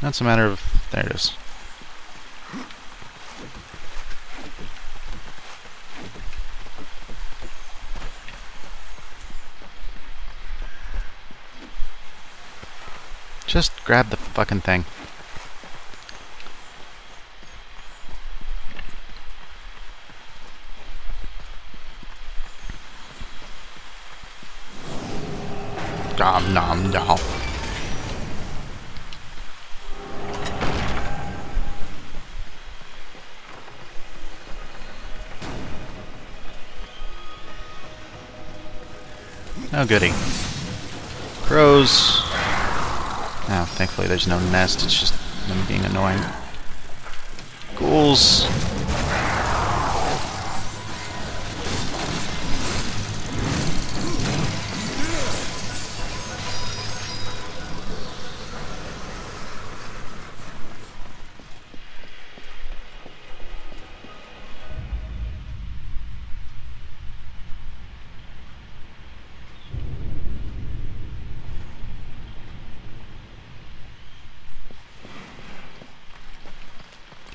That's a matter of... there it is. Just grab the fucking thing. Nom nom nom. Oh goody. Crows. Oh, thankfully there's no nest, it's just them being annoying. Ghouls.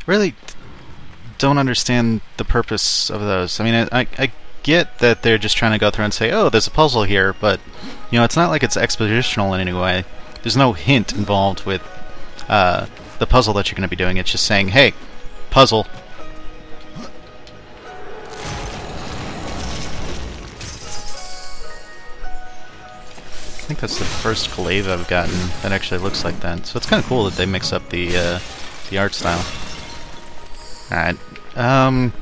really don't understand the purpose of those. I mean, I get that they're just trying to go through and say, oh, there's a puzzle here, but, you know, it's not like it's expositional in any way. There's no hint involved with the puzzle that you're going to be doing. It's just saying, hey, puzzle. I think that's the first glaive I've gotten that actually looks like that. So it's kind of cool that they mix up the art style. Alright, I'm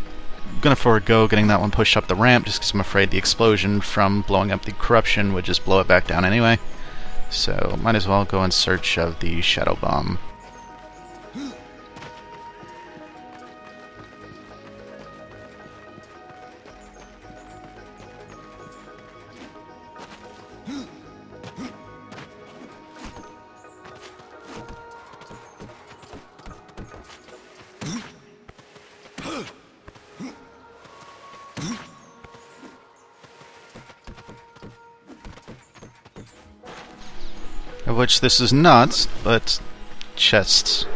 gonna forego getting that one pushed up the ramp just because I'm afraid the explosion from blowing up the corruption would just blow it back down anyway. So might as well go in search of the shadow bomb. Of which this is not, but chests.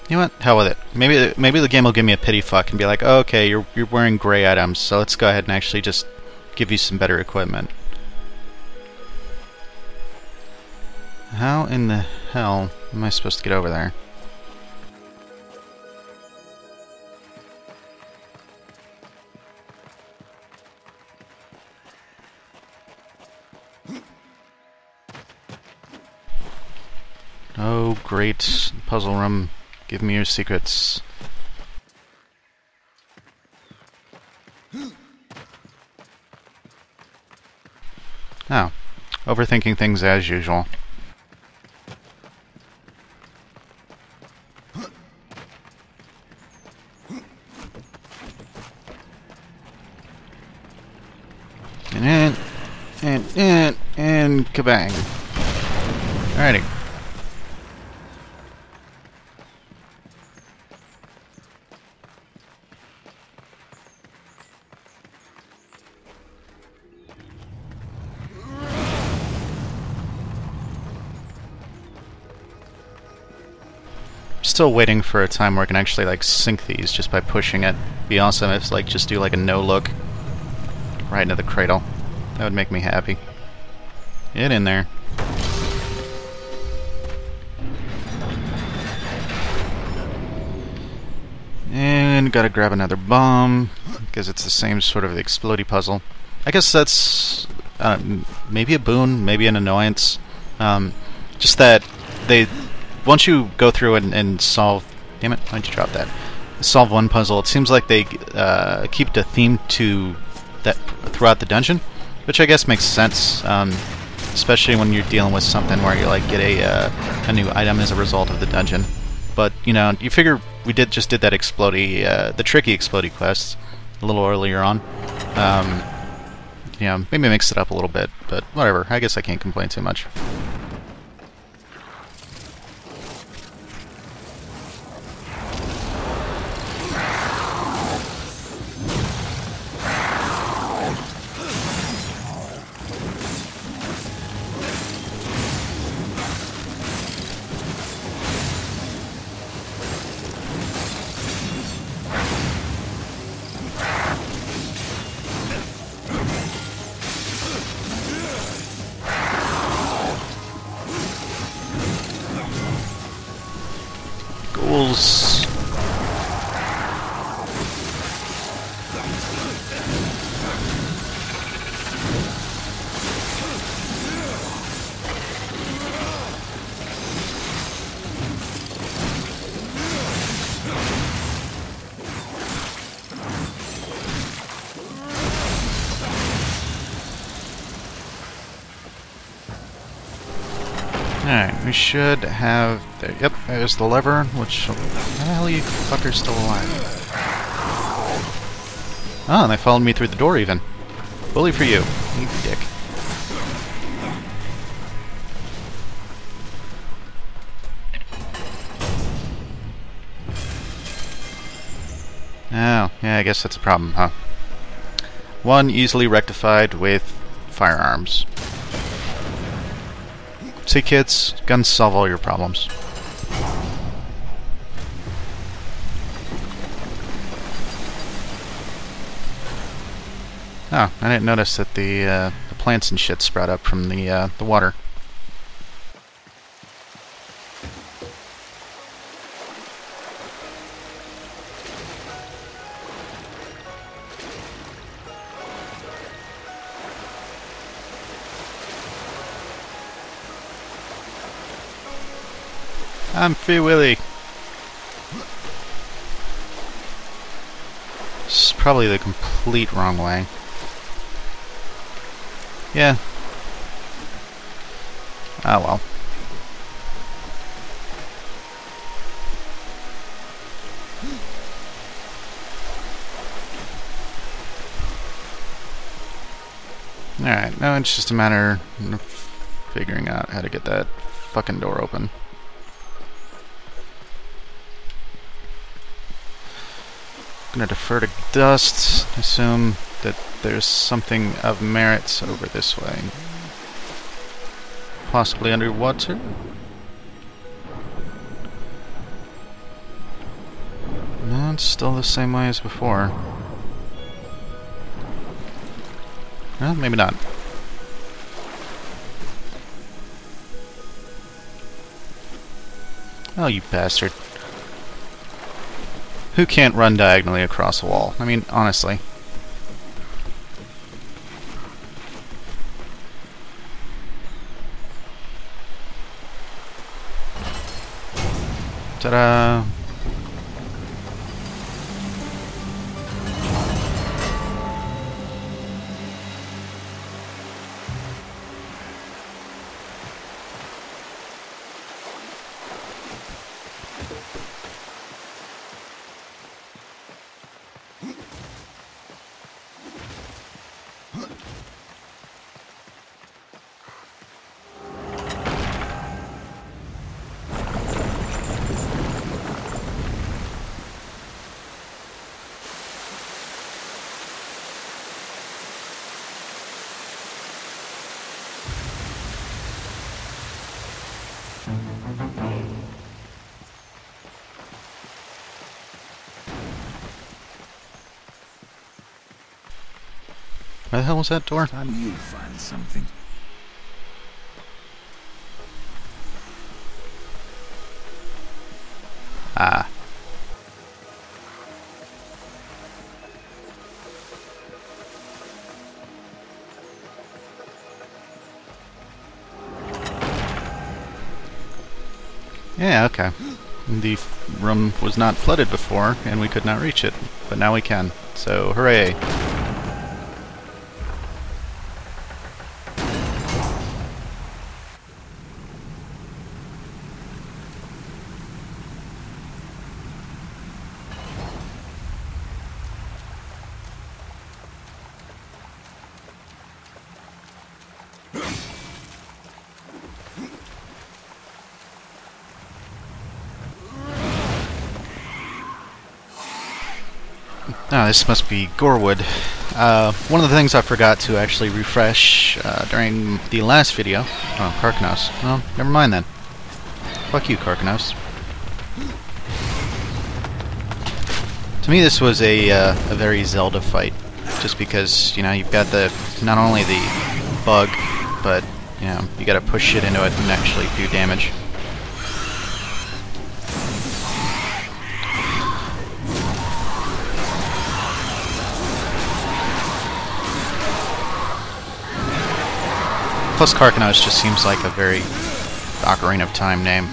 You know what? Hell with it. Maybe the game will give me a pity fuck and be like, oh, okay, you're wearing gray items, so let's go ahead and actually just give you some better equipment. How in the hell am I supposed to get over there? Oh, great puzzle room. Give me your secrets. Oh, overthinking things as usual. And kabang. Alrighty. Still waiting for a time where I can actually like sink these just by pushing it. Be awesome if like just do like a no look right into the cradle. That would make me happy. Get in there. And gotta grab another bomb because it's the same sort of explodey puzzle. I guess that's maybe a boon, maybe an annoyance. Just that they once you go through and solve... Damn it, why'd you drop that? Solve one puzzle, it seems like they keep the theme to that throughout the dungeon, which I guess makes sense, especially when you're dealing with something where you like get a new item as a result of the dungeon. But, you know, you figure we just did that explodey, the tricky explodey quest a little earlier on. You know, maybe mix it up a little bit, but whatever, I guess I can't complain too much. Ghouls. Alright, we should have... There, yep, there's the lever, which... How the hell are you fuckers still alive? Oh, and they followed me through the door even. Bully for you, you dick. Oh, yeah, I guess that's a problem, huh? One easily rectified with firearms. See, kids, guns solve all your problems. Oh, I didn't notice that the plants and shit sprout up from the water. I'm Free Willy. This is probably the complete wrong way. Yeah. Oh well. Alright, now it's just a matter of figuring out how to get that fucking door open. Gonna defer to dust, assume that there's something of merit over this way. Possibly underwater? No, it's still the same way as before. Well, maybe not. Oh, you bastard. Who can't run diagonally across a wall? I mean, honestly. Ta-da! Where the hell was that door? Time you find something. Ah. Yeah, okay. The room was not flooded before, and we could not reach it, but now we can. So, hooray! Oh, this must be Gorewood. One of the things I forgot to actually refresh during the last video... Oh, Karkanos. Well, never mind then. Fuck you, Karkanos. To me, this was a very Zelda fight. Just because, you know, you've got the... not only the bug, but, you know, you gotta push shit into it and actually do damage. Plus, Karkanos just seems like a very Ocarina of Time name.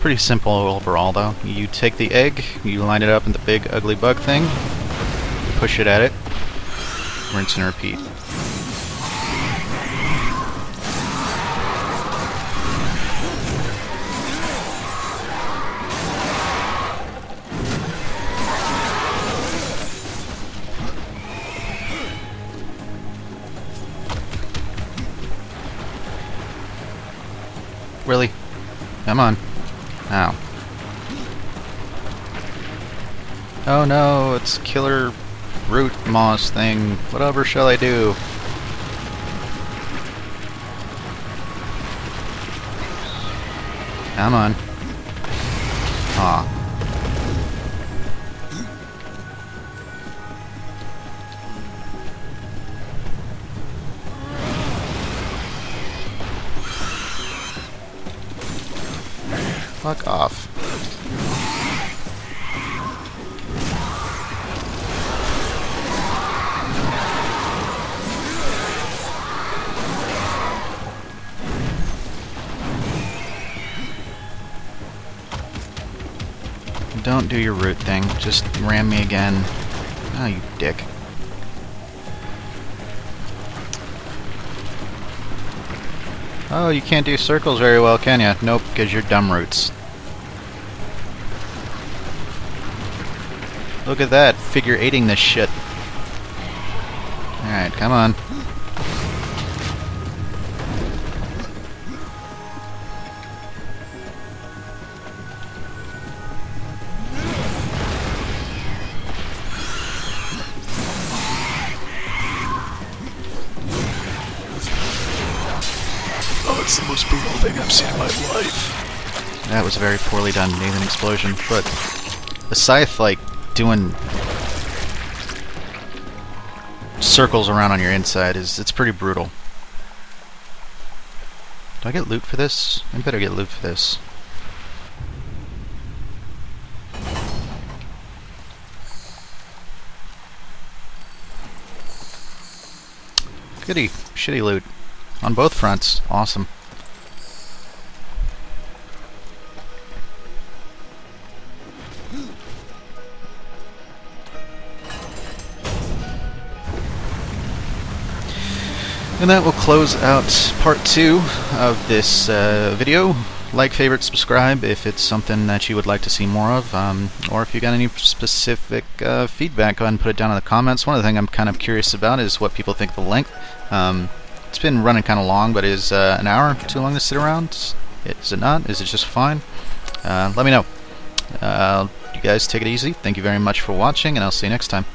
Pretty simple overall, though. You take the egg, you line it up in the big ugly bug thing, you push it at it, rinse and repeat. Really? Come on. Ow. Oh no, it's killer root moss thing. Whatever shall I do? Come on. Aw. Fuck off. Don't do your root thing. Just ram me again. Oh, you dick. Oh, you can't do circles very well, can ya? Nope, because you're dumb roots. Look at that, figure eighting this shit. Alright, come on. Oh, it's the most brutal thing I've seen in my life. That was a very poorly done Nathan explosion, but the scythe, like, doing circles around on your inside it's pretty brutal. Do I get loot for this? I better get loot for this. Goody, shitty loot. On both fronts. Awesome. And that will close out part 2 of this video. Like, favorite, subscribe if it's something that you would like to see more of, or if you got any specific feedback, go ahead and put it down in the comments. One of the things I'm kind of curious about is what people think of the length. It's been running kind of long, but is an hour too long to sit around? Is it not? Is it just fine? Let me know. You guys take it easy. Thank you very much for watching, and I'll see you next time.